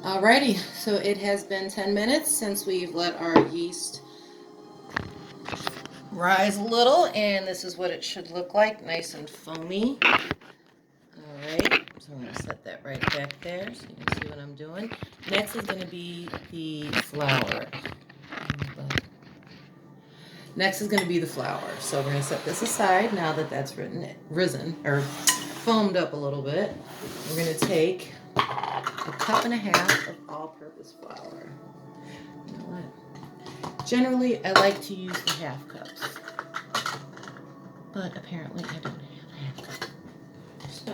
Alrighty, so it has been 10 minutes since we've let our yeast rise a little, and this is what it should look like, nice and foamy. Alright, so I'm going to set that right back there so you can see what I'm doing. Next is going to be the flour. Next is going to be the flour. So we're going to set this aside now that that's risen, or foamed up a little bit. We're going to take a cup and a half of all-purpose flour. You know what? Generally, I like to use the half cups, but apparently I don't have a half cup. So,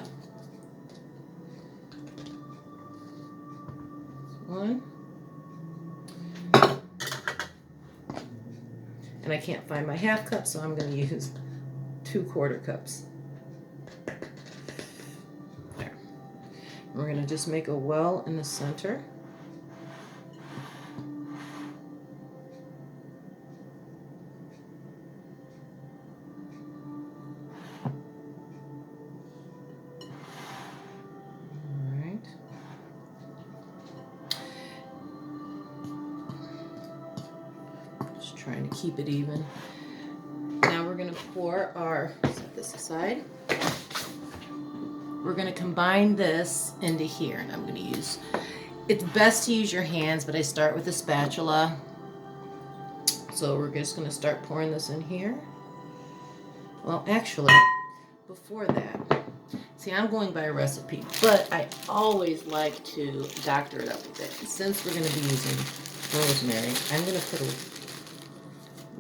one, and I can't find my half cup, so I'm going to use 2/4 cups. There. We're going to just make a well in the center. Trying to keep it even. Now we're going to pour our, set this aside. We're going to combine this into here, and I'm going to use, it's best to use your hands, but I start with a spatula. So we're just going to start pouring this in here. Well, actually, before that, see, I'm going by a recipe, but I always like to doctor it up a bit. Since we're going to be using rosemary, I'm going to put a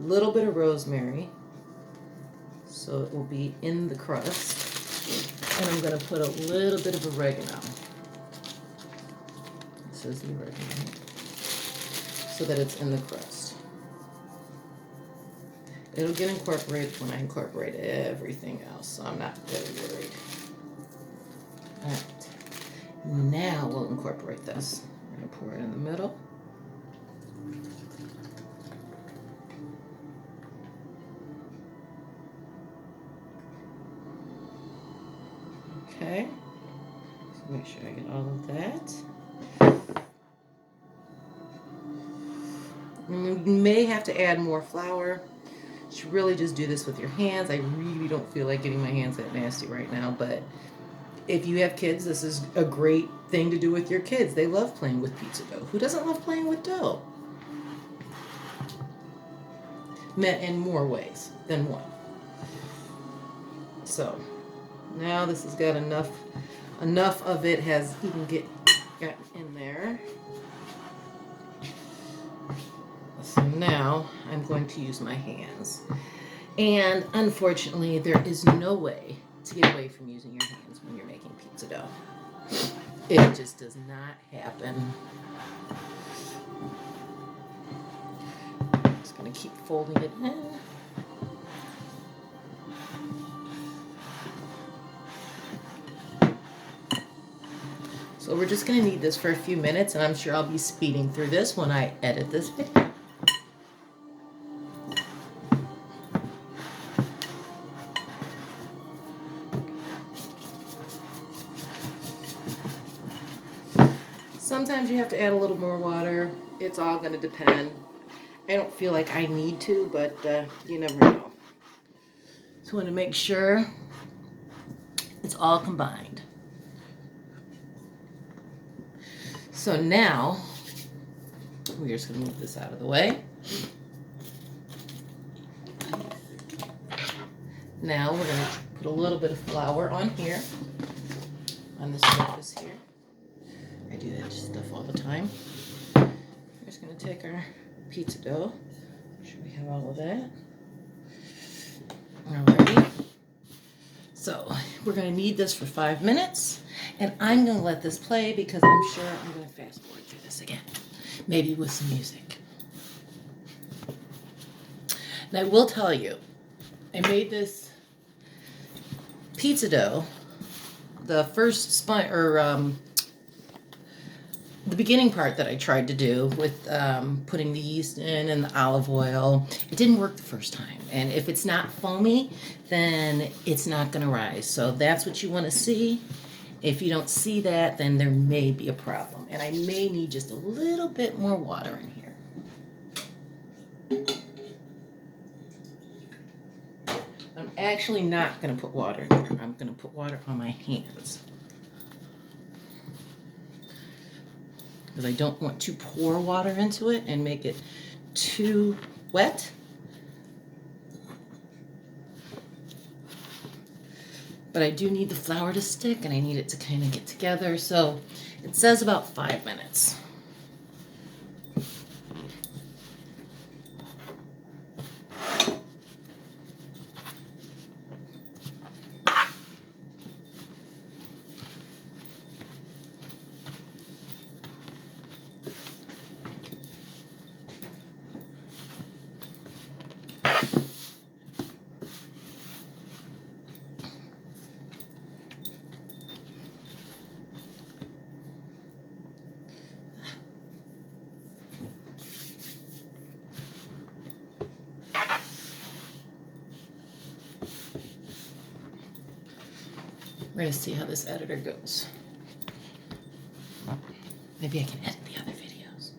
little bit of rosemary so it will be in the crust, and I'm going to put a little bit of oregano. This is the oregano, so that it's in the crust. It'll get incorporated when I incorporate everything else, so I'm not really worried. Alright, now we'll incorporate this. We're going to pour it in the middle. Okay, so make sure I get all of that. And you may have to add more flour. You should really just do this with your hands. I really don't feel like getting my hands that nasty right now, but if you have kids, this is a great thing to do with your kids. They love playing with pizza dough. Who doesn't love playing with dough? Met in more ways than one. So now this has got enough of it has even got in there. So now I'm going to use my hands. And unfortunately, there is no way to get away from using your hands when you're making pizza dough. It just does not happen. I'm just going to keep folding it in. So we're just going to need this for a few minutes, and I'm sure I'll be speeding through this when I edit this video. Sometimes you have to add a little more water. It's all going to depend. I don't feel like I need to, but you never know. So I want to make sure it's all combined. So now, we're just going to move this out of the way. Now we're going to put a little bit of flour on here, on the surface here. I do that stuff all the time. We're just going to take our pizza dough. Make sure we have all of that. Alrighty. So we're going to knead this for 5 minutes, and I'm going to let this play because I'm sure I'm going to fast forward through this again, maybe with some music. And I will tell you, I made this pizza dough, the first the beginning part that I tried to do with putting the yeast in and the olive oil. It didn't work the first time. And if it's not foamy, then it's not going to rise. So that's what you want to see. If you don't see that, then there may be a problem. And I may need just a little bit more water in here. I'm actually not going to put water in here. I'm going to put water on my hands. Because I don't want to pour water into it and make it too wet. But I do need the flour to stick, and I need it to kind of get together. So it says about 5 minutes. We're going to see how this editor goes. Maybe I can edit the other videos.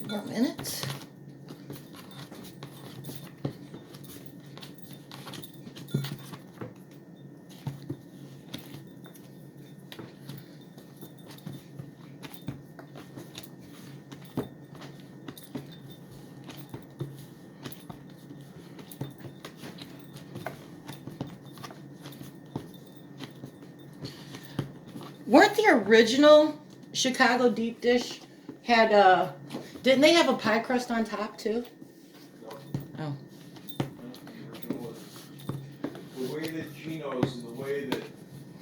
More minutes. Weren't the original Chicago deep dish had didn't they have a pie crust on top too? No. Oh. The original was the way that Geno's and the way that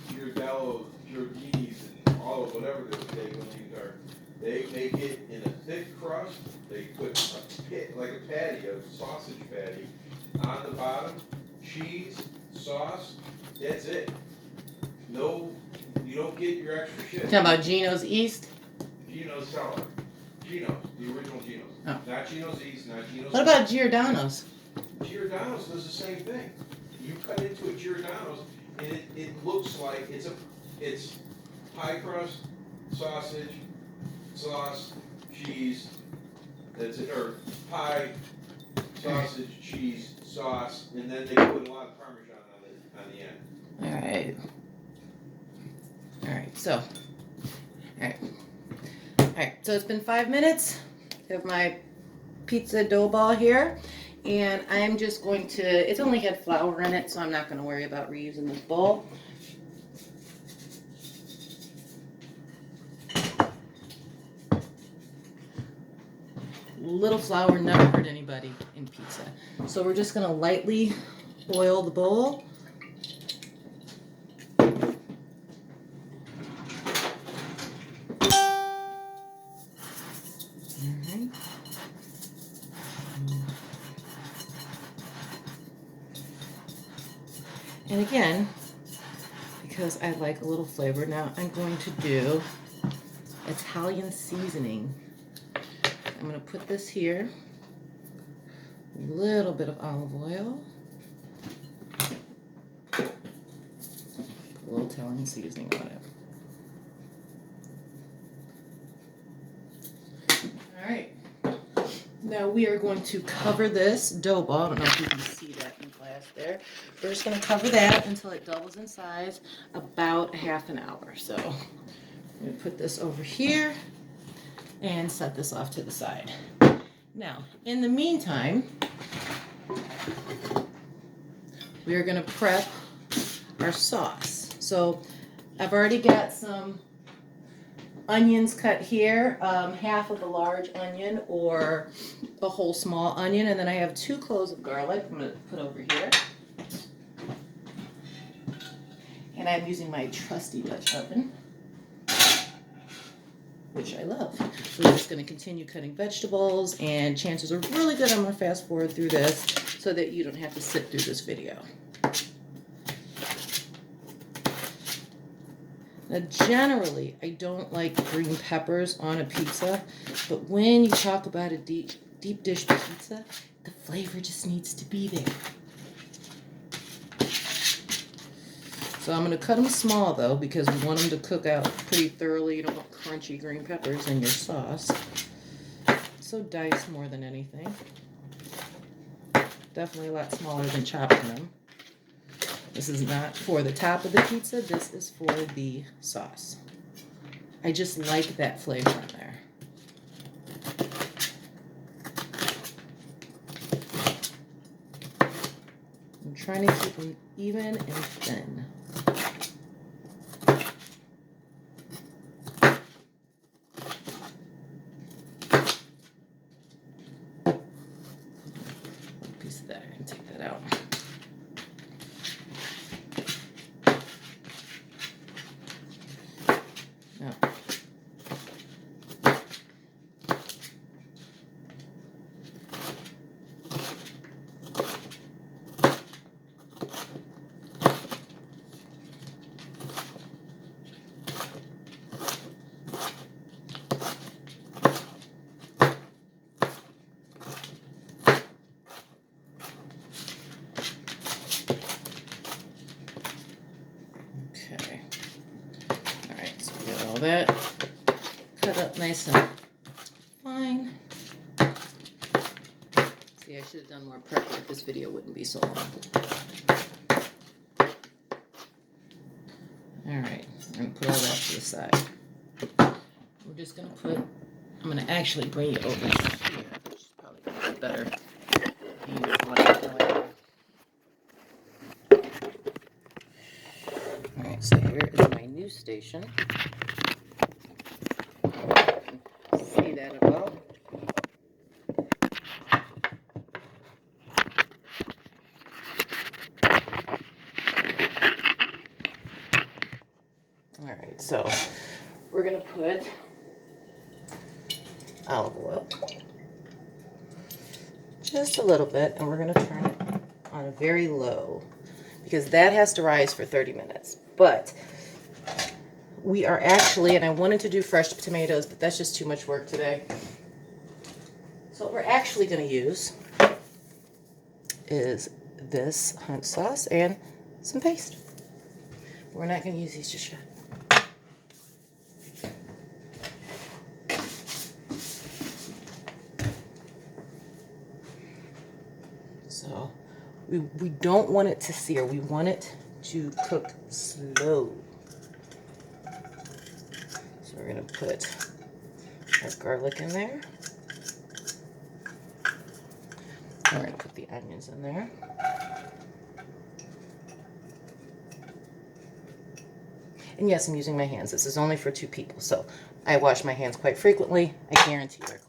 Giardello's, Giardini's, and all of whatever the steak things are, they make it in a thick crust. They put like a patty, a sausage patty, on the bottom, cheese, sauce. That's it. No, you don't get your extra shit. Talking about Geno's East? Geno's cellar. Geno's, the original Geno's. Oh. Not Geno's East, not Geno's. What about Giordano's? Giordano's does the same thing. You cut into a Giordano's and it looks like it's pie crust, sausage, sauce, cheese, that's it, or pie, sausage, cheese, sauce, and then they put a lot of Parmesan on the end. Alright, so it's been 5 minutes. I have my pizza dough ball here, and I'm just going to, it's only had flour in it, so I'm not going to worry about reusing this bowl. Little flour never hurt anybody in pizza. So we're just gonna lightly oil the bowl. Alright. And again, because I like a little flavor, now I'm going to do Italian seasoning. I'm going to put this here, a little bit of olive oil, put a little Italian seasoning on it. All right, now we are going to cover this dough ball. I don't know if you can see that in glass there. We're just going to cover that until it doubles in size, about a half an hour. So I'm going to put this over here and set this off to the side. Now, in the meantime, we are going to prep our sauce. So I've already got some onions cut here, half of a large onion or a whole small onion, and then I have 2 cloves of garlic I'm going to put over here. And I'm using my trusty Dutch oven, which I love. We're just going to continue cutting vegetables, and chances are really good I'm going to fast forward through this so that you don't have to sit through this video. Now generally, I don't like green peppers on a pizza, but when you talk about a deep dish pizza, the flavor just needs to be there. So I'm going to cut them small though, because we want them to cook out pretty thoroughly. You don't want crunchy green peppers in your sauce. So dice more than anything. Definitely a lot smaller than chopping them. This is not for the top of the pizza. This is for the sauce. I just like that flavor in there. I'm trying to keep them even and thin. Piece of that, I'm gonna take that out. Now, okay. All right, so we got all that cut up nice and fine. See, I should have done more prep, but this video wouldn't be so long. All right, I'm gonna put all that to the side. We're just gonna put, I'm gonna actually bring it over here, which is probably gonna be better view of what I'm doing. All right, so here is my news station. See that about? All right, so we're gonna put olive oil, just a little bit, and we're gonna turn it on a very low because that has to rise for 30 minutes. But we are actually, and I wanted to do fresh tomatoes, but that's just too much work today. So what we're actually gonna use is this Hunt sauce and some paste. We're not gonna use these just yet. So we don't want it to sear. We want it to cook slow. So we're going to put our garlic in there. We're going to put the onions in there. And yes, I'm using my hands. This is only for 2 people, so I wash my hands quite frequently. I guarantee they're clean.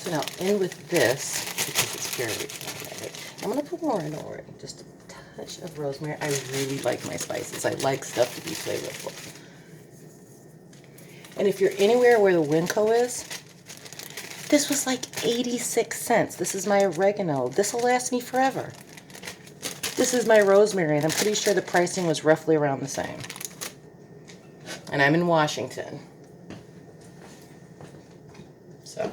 So now in with this, because it's very aromatic, I'm going to put more in over it. Just a touch of rosemary. I really like my spices. I like stuff to be flavorful. And if you're anywhere where the Winco is, this was like 86 cents. This is my oregano. This will last me forever. This is my rosemary, and I'm pretty sure the pricing was roughly around the same. And I'm in Washington. So,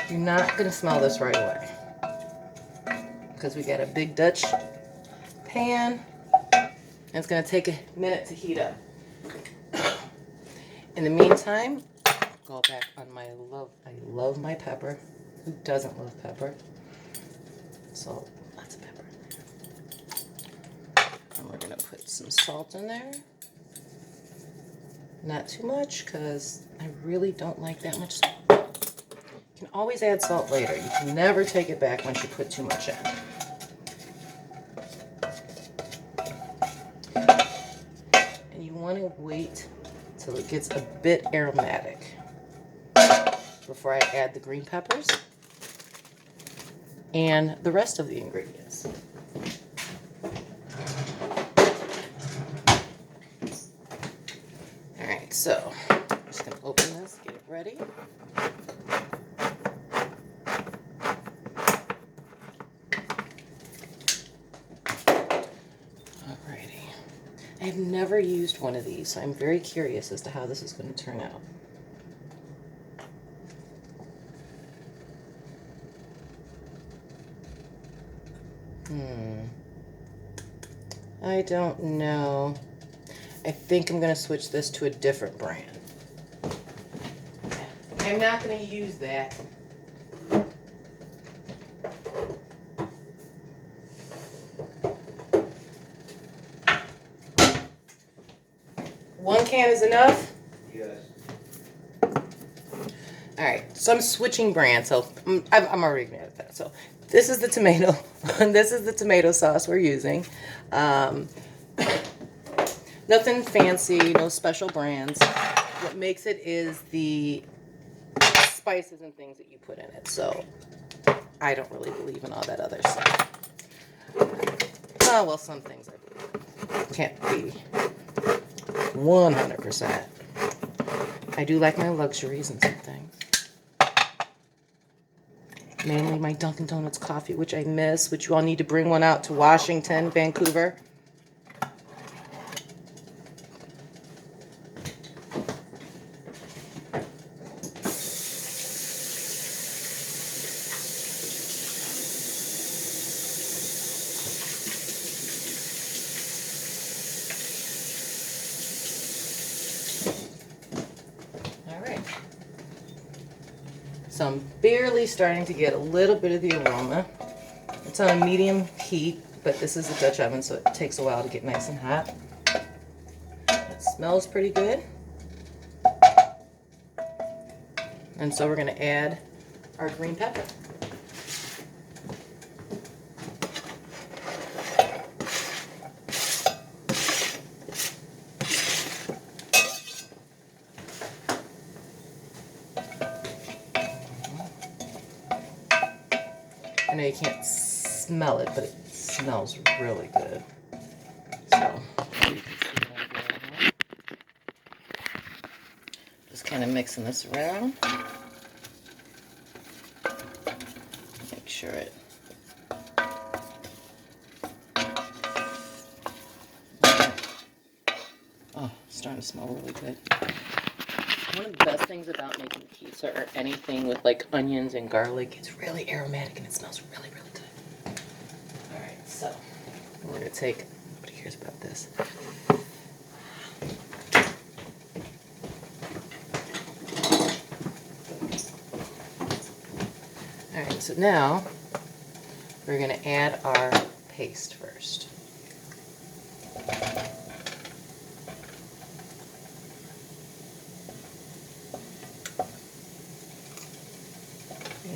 you're not going to smell this right away, because we got a big Dutch pan, and it's going to take a minute to heat up. In the meantime, go back on I love my pepper. Who doesn't love pepper? So, lots of pepper in there. And we're going to put some salt in there. Not too much, because I really don't like that much salt. You can always add salt later. You can never take it back once you put too much in. And you want to wait till it gets a bit aromatic before I add the green peppers and the rest of the ingredients. All right, so I'm just going to open this, get it ready. Alrighty. I've never used one of these, so I'm very curious as to how this is going to turn out. I don't know. I think I'm going to switch this to a different brand. I'm not going to use that. One can is enough? Yes. Alright, so I'm switching brands, so I'm already mad at that. So this is the tomato, this is the tomato sauce we're using. Nothing fancy, no special brands. What makes it is the spices and things that you put in it. So I don't really believe in all that other stuff. Oh, well, some things I believe in. Can't be 100%. I do like my luxuries and some things. Mainly my Dunkin' Donuts coffee, which I miss, which you all need to bring one out to Washington, Vancouver. So I'm barely starting to get a little bit of the aroma. It's on a medium heat, but this is a Dutch oven, so it takes a while to get nice and hot. It smells pretty good. And so we're going to add our green pepper. I know you can't smell it, but it smells really good. So, just kind of mixing this around. Make sure it. Oh, it's starting to smell really good. One of the best things about making pizza or anything with like onions and garlic, it's really aromatic and it smells really, really good. Alright, so we're going to take, nobody cares about this. Alright, so now we're going to add our paste first.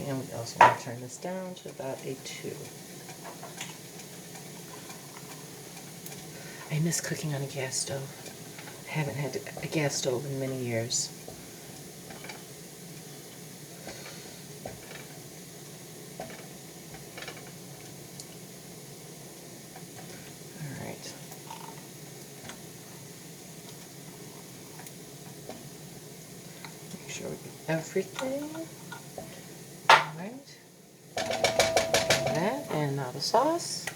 And we also want to turn this down to about a 2. I miss cooking on a gas stove. I haven't had a gas stove in many years. sure we get everything. All right. That, and now the sauce.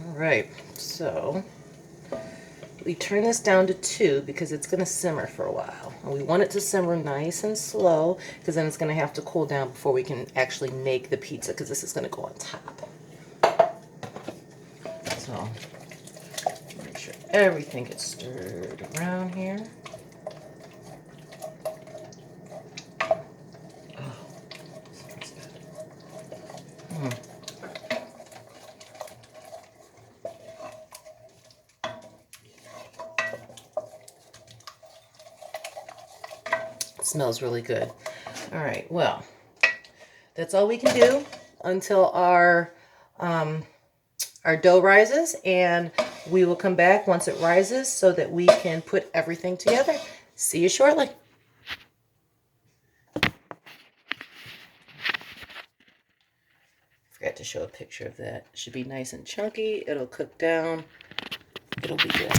All right, so we turn this down to 2 because it's going to simmer for a while. And we want it to simmer nice and slow because then it's going to have to cool down before we can actually make the pizza, because this is going to go on top. So make sure everything gets stirred around here. Oh, smells good. It smells really good. All right, well, that's all we can do until our dough rises, and we will come back once it rises so that we can put everything together. See you shortly. Forgot to show a picture of that. It should be nice and chunky. It'll cook down. It'll be good.